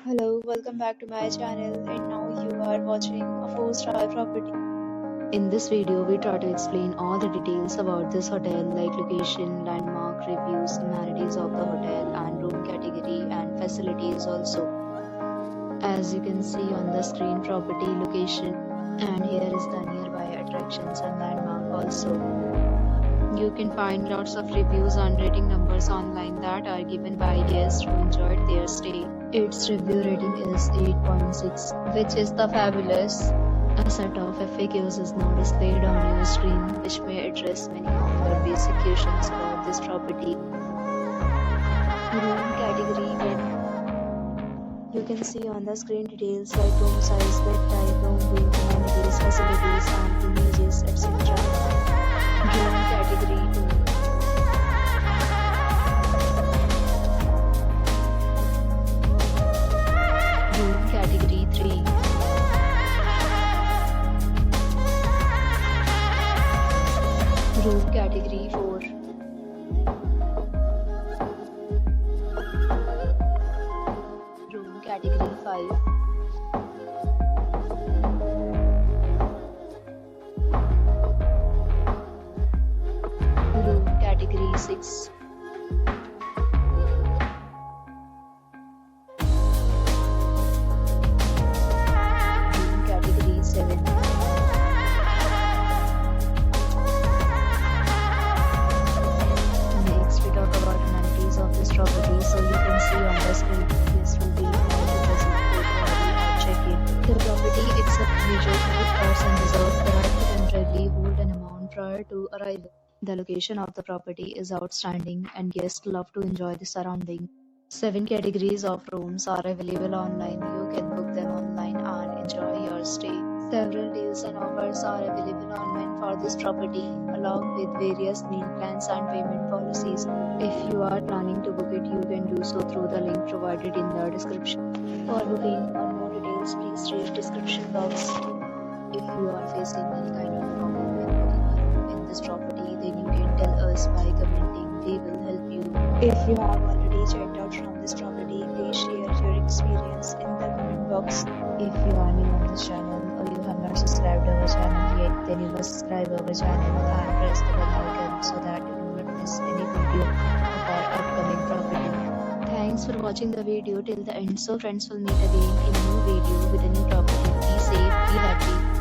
Hello, welcome back to my channel, and now you are watching a 4-star property. In this video, we try to explain all the details about this hotel like location, landmark, reviews, amenities of the hotel and room category and facilities also. As you can see on the screen, property location, and here is the nearby attractions and landmark also. You can find lots of reviews and rating numbers online that are given by guests who enjoyed their stay. Its review rating is 8.6, which is the fabulous. A set of FAQs is now displayed on your screen, which may address many of your basic questions about this property. Room category 1. You can see on the screen details like room size, bed type, room view, amenities, facilities, and images, etc. Room category 2. Room category 3. Room category 4. Room category 5. Room category 6. Room category 7. Next, we talk about amenities of this property. So you can see on the screen, this will be how to visit or check-in. The property accepts major credit cards and reserves the right to temporarily hold an amount prior to arrival. The location of the property is outstanding and guests love to enjoy the surrounding. 7 categories of rooms are available online. You can book them online and enjoy your stay. Several deals and offers are available online for this property, along with various meal plans and payment policies. If you are planning to book it, you can do so through the link provided in the description. For booking or more details, please read description box. If you are facing any kind of problem when booking a room in this property, then you can tell us by commenting. We will help you. If you have already checked out from this property, please share your experience in the comment box. If you are new on this channel or you have not subscribed our channel yet, then you must subscribe our channel and press the bell icon so that you do not miss any video of our upcoming property. Thanks for watching the video till the end. So friends, will meet again in a new video with a new property. Be safe, be happy.